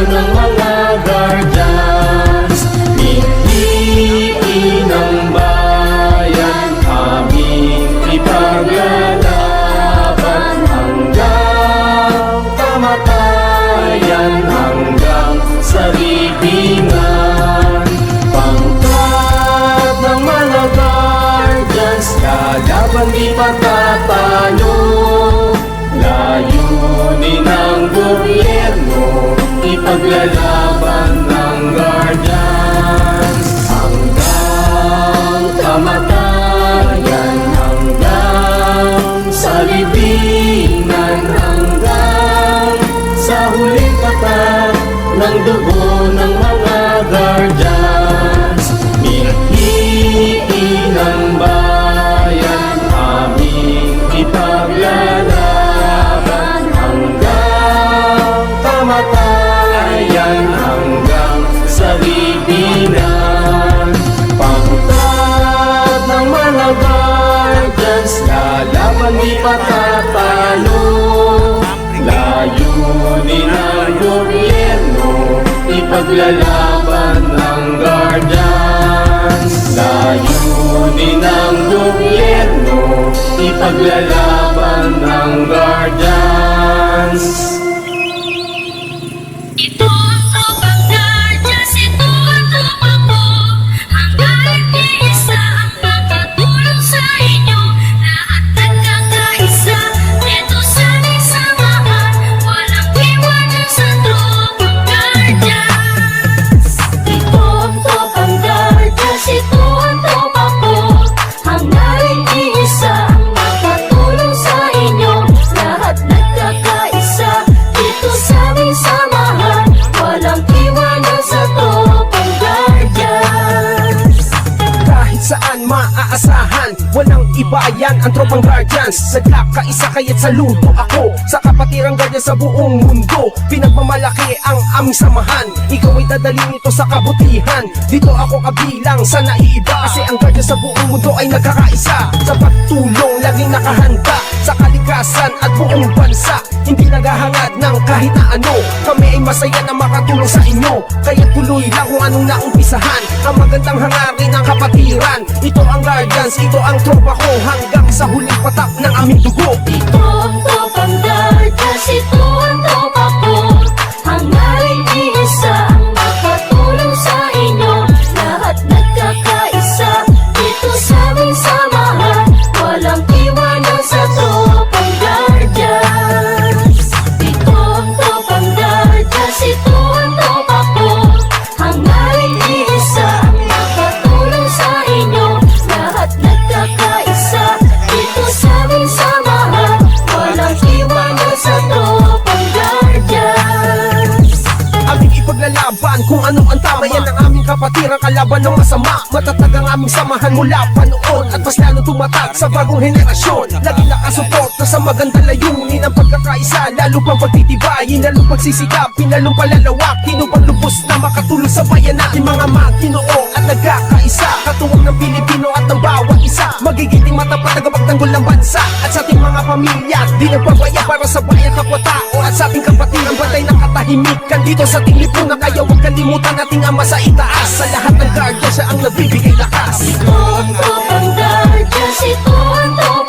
ng mga guardians. Piliin ang bayan, aming ipaglalaban hanggang kamatayan, hanggang sa libingan. Pangkat ng mga guardians, lalaban di patatalo. Layunin ng gobyerno, ipaglalaban ng guardians hanggang kamatayan, hanggang sa libingan, hanggang sa huling kapat ng dugo ng mga guardians. Miliin ang bayan, aming ipaglalaban hanggang kamatayan, hanggang sa libingan. Pangkat ng mga guardians, lalaban di patatalo. Layunin ng gobyerno, ipaglalaban ng guardians. Layunin ng gobyerno, ipaglalaban ng guardians. Ito ang tropang guardians, ito ang tropa ko. Hanggang iisa ang makatulong sa inyo. Lahat nagkakaisa, dito sa samahan. Walang iwanan sa tropang guardians. Ito ang tropang guardians, ito ang tropa ko. Hanggang iisa ang makatulong sa inyo. Lahat nagkakaisa, dito sa samahan. Walang iwanan sa tropang guardians. Kahit saan maaasahan, walang iba yan ang tropang guardians. Nagkakaisa kaya't saludo ako sa kapatirang guardians sa buong mundo. Pinagmamalaki ang aming samahan, ikaw ay dadalhin ito sa kabutihan. Dito ako kabilang sa naiiba, kasi ang guardians sa buong mundo ay nagkakaisa. Sa pagtulong laging nakahanda sa kalikasan at buong bansa. Hindi naghahangad ng kahit na ano, kami ay masaya na makatulong sa inyo. Kaya tuloy lang kung anong naumpisahan, ang magandang hangarin ng kapatiran. Ito ang guardians, ito ang tropa ko, hanggang sa huling patak ng aming dugo. Ito ang tropang guardians, ito ang tropa ko. Hanggang iisa ang makatulong sa inyo. Lahat nagkakaisa, dito sa aming samahan. Walang iwanan sa tropang guardians. Ito ang tropang guardians, ito ang tropa ko. Hanggang iisa ang makatulong sa inyo. Lahat nagkakaisa, dito sa aming samahan. Walang iwanan sa tropang guardians. Aming ipaglalaban kung ano ang tama, yan ang aming kapatiran, kalaban ng masama. Matatag ang aming samahan mula pa noon, at mas lalo tumatak sa bagong henerasyon. Laging nakasuporta sa maganda layunin ang pagkakaisa, lalo pang pagtitibayin, lalo pagsisikapin, lalo palalawakin upang lubos na makatulong sa bayan natin. Mga Maginoo at nagkakaisa, katuwang ng Pilipino at ng bawat isa. Magigiting matapat na magtanggol ng bansa, at sa ating mga pamilya di nagpabaya para sa bayan kapwa-tao. At sa ating kapatiran bantay ng katahimikan dito sa ating lipunan. Kaya huwag kalimutan nating ama sa itaas. Sa lahat ng guardians siya ang nagbibigay lakas. Ito ang tropang guardians, ito ang tropa